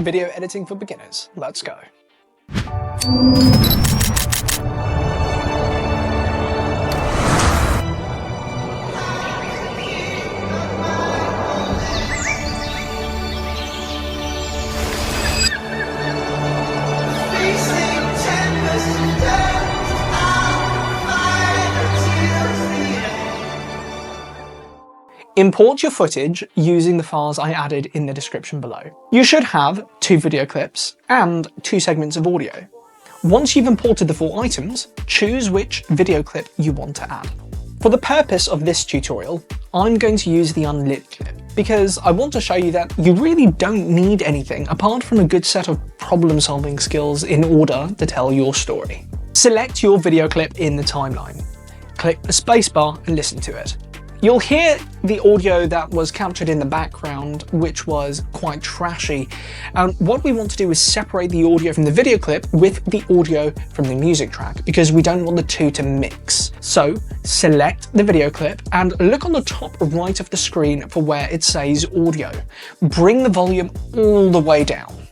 Video editing for beginners. Let's go. Import your footage using the files I added in the description below. You should have 2 video clips and 2 segments of audio. Once you've imported the 4 items, choose which video clip you want to add. For the purpose of this tutorial, I'm going to use the unlit clip because I want to show you that you really don't need anything apart from a good set of problem-solving skills in order to tell your story. Select your video clip in the timeline. Click the spacebar and listen to it. You'll hear the audio that was captured in the background, which was quite trashy. And what we want to do is separate the audio from the video clip with the audio from the music track, because we don't want the two to mix. So select the video clip and look on the top right of the screen for where it says audio. Bring the volume all the way down.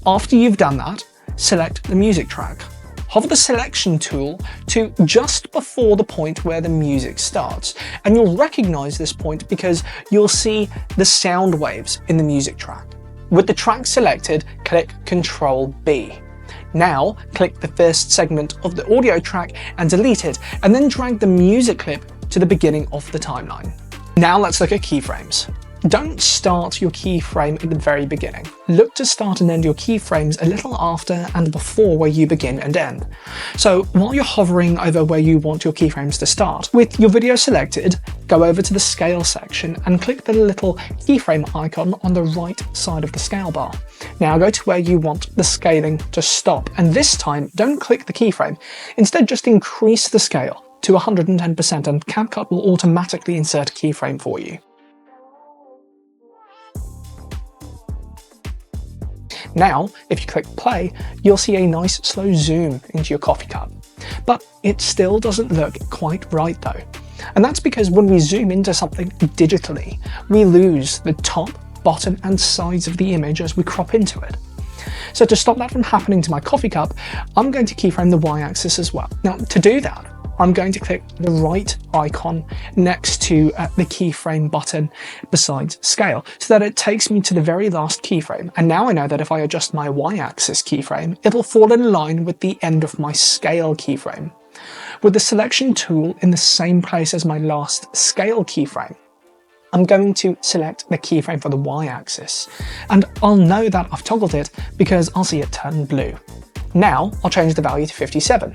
After you've done that, select the music track. Hover the selection tool to just before the point where the music starts, and you'll recognize this point because you'll see the sound waves in the music track. With the track selected, click Ctrl B. Now click the first segment of the audio track and delete it, and then drag the music clip to the beginning of the timeline. Now let's look at keyframes. Don't start your keyframe at the very beginning. Look to start and end your keyframes a little after and before where you begin and end. So while you're hovering over where you want your keyframes to start, with your video selected, go over to the scale section and click the little keyframe icon on the right side of the scale bar. Now go to where you want the scaling to stop, and this time don't click the keyframe. Instead, just increase the scale to 110% and CapCut will automatically insert a keyframe for you. Now, if you click play, you'll see a nice slow zoom into your coffee cup. But it still doesn't look quite right though. And that's because when we zoom into something digitally, we lose the top, bottom and sides of the image as we crop into it. So to stop that from happening to my coffee cup, I'm going to keyframe the y-axis as well. Now to do that, I'm going to click the right icon next to the keyframe button besides scale, so that it takes me to the very last keyframe. And now I know that if I adjust my y-axis keyframe, it'll fall in line with the end of my scale keyframe. With the selection tool in the same place as my last scale keyframe, I'm going to select the keyframe for the y-axis, and I'll know that I've toggled it because I'll see it turn blue. Now I'll change the value to 57.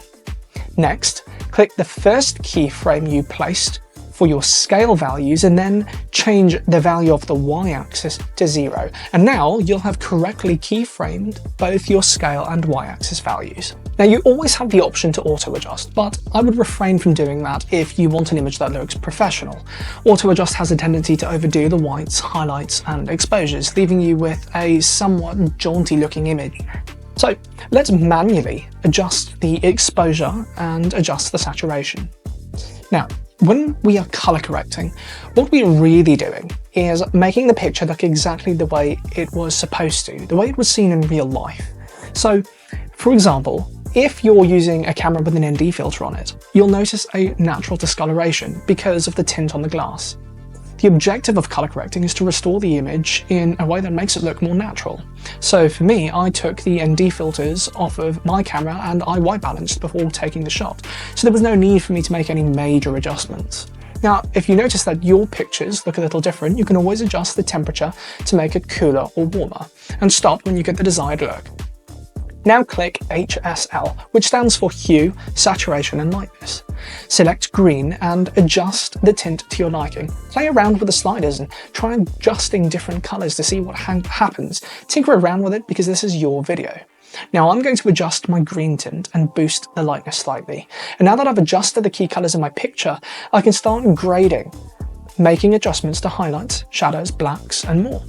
Next, click the first keyframe you placed for your scale values and then change the value of the y-axis to 0. And now you'll have correctly keyframed both your scale and y-axis values. Now you always have the option to auto-adjust, but I would refrain from doing that if you want an image that looks professional. Auto-adjust has a tendency to overdo the whites, highlights and exposures, leaving you with a somewhat jaunty looking image. So let's manually adjust the exposure and adjust the saturation. Now, when we are color correcting, what we're really doing is making the picture look exactly the way it was supposed to, the way it was seen in real life. So, for example, if you're using a camera with an ND filter on it, you'll notice a natural discoloration because of the tint on the glass. The objective of color correcting is to restore the image in a way that makes it look more natural. So for me, I took the ND filters off of my camera and I white balanced before taking the shot, so there was no need for me to make any major adjustments. Now, if you notice that your pictures look a little different, you can always adjust the temperature to make it cooler or warmer, and stop when you get the desired look. Now click HSL, which stands for Hue, Saturation and Lightness. Select green and adjust the tint to your liking. Play around with the sliders and try adjusting different colors to see what happens. Tinker around with it because this is your video. Now I'm going to adjust my green tint and boost the lightness slightly. And now that I've adjusted the key colors in my picture, I can start grading, making adjustments to highlights, shadows, blacks and more.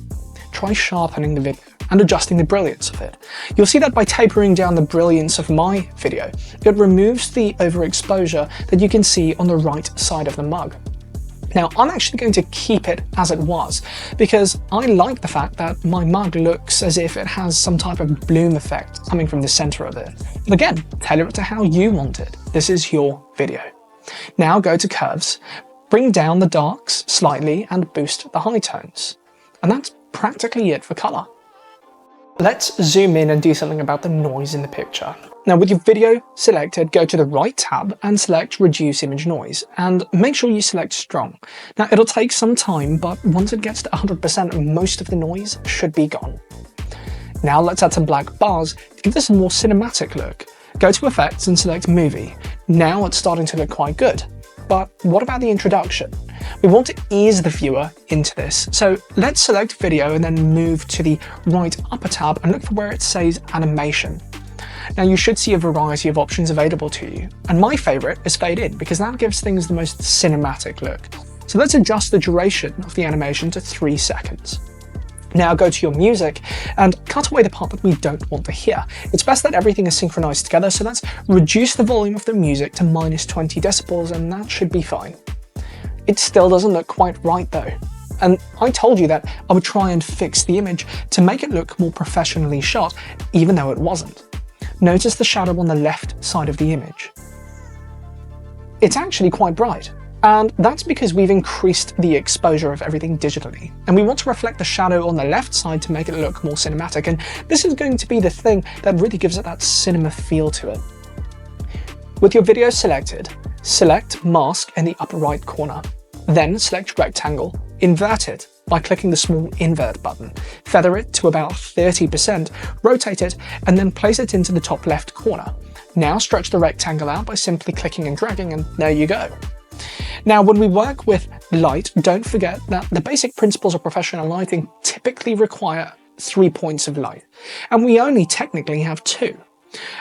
Try sharpening the video and adjusting the brilliance of it. You'll see that by tapering down the brilliance of my video, it removes the overexposure that you can see on the right side of the mug. Now, I'm actually going to keep it as it was because I like the fact that my mug looks as if it has some type of bloom effect coming from the center of it. But again, tailor it to how you want it. This is your video. Now go to curves, bring down the darks slightly and boost the high tones. And that's practically it for color. Let's zoom in and do something about the noise in the picture. Now with your video selected, go to the right tab and select Reduce Image Noise, and make sure you select Strong. Now it'll take some time, but once it gets to 100%, most of the noise should be gone. Now let's add some black bars to give this a more cinematic look. Go to Effects and select Movie. Now it's starting to look quite good. But what about the introduction? We want to ease the viewer into this. So let's select Video and then move to the right upper tab and look for where it says Animation. Now you should see a variety of options available to you. And my favorite is Fade In because that gives things the most cinematic look. So let's adjust the duration of the animation to 3 seconds. Now go to your music and cut away the part that we don't want to hear. It's best that everything is synchronized together, so let's reduce the volume of the music to -20 decibels and that should be fine. It still doesn't look quite right though. And I told you that I would try and fix the image to make it look more professionally shot, even though it wasn't. Notice the shadow on the left side of the image. It's actually quite bright. And that's because we've increased the exposure of everything digitally. And we want to reflect the shadow on the left side to make it look more cinematic. And this is going to be the thing that really gives it that cinema feel to it. With your video selected, select Mask in the upper right corner. Then select Rectangle, invert it by clicking the small invert button. Feather it to about 30%, rotate it, and then place it into the top left corner. Now stretch the rectangle out by simply clicking and dragging, and there you go. Now, when we work with light, don't forget that the basic principles of professional lighting typically require 3 points of light, and we only technically have 2.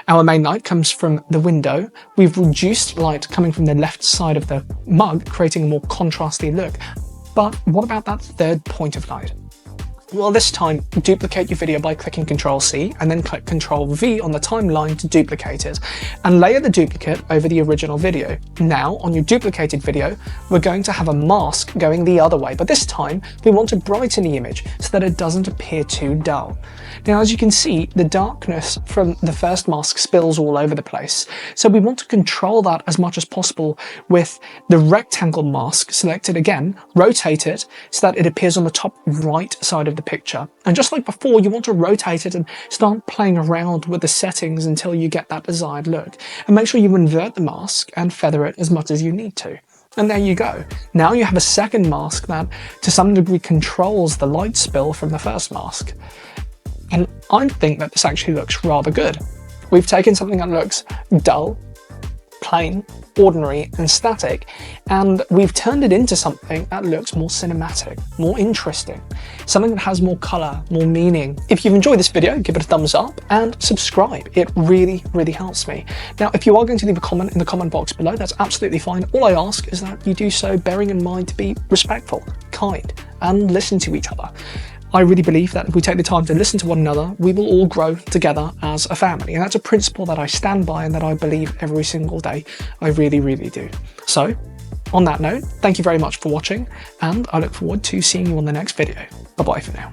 Our main light comes from the window. We've reduced light coming from the left side of the mug, creating a more contrasty look. But what about that third point of light? Well, this time, duplicate your video by clicking Ctrl-C and then click Ctrl-V on the timeline to duplicate it, and layer the duplicate over the original video. Now, on your duplicated video, we're going to have a mask going the other way, but this time, we want to brighten the image so that it doesn't appear too dull. Now, as you can see, the darkness from the first mask spills all over the place, so we want to control that as much as possible with the rectangle mask selected again, rotate it so that it appears on the top right side of the picture. And just like before, you want to rotate it and start playing around with the settings until you get that desired look. And make sure you invert the mask and feather it as much as you need to. And there you go. Now you have a second mask that to some degree controls the light spill from the first mask. And I think that this actually looks rather good. We've taken something that looks dull, plain, ordinary and static, and we've turned it into something that looks more cinematic, more interesting, something that has more color, more meaning. If you've enjoyed this video, give it a thumbs up and subscribe. It really, really helps me. Now, if you are going to leave a comment in the comment box below, that's absolutely fine. All I ask is that you do so bearing in mind to be respectful, kind, and listen to each other. I really believe that if we take the time to listen to one another, we will all grow together as a family. And that's a principle that I stand by and that I believe every single day. I really, really do. So, on that note, thank you very much for watching, and I look forward to seeing you on the next video. Bye-bye for now.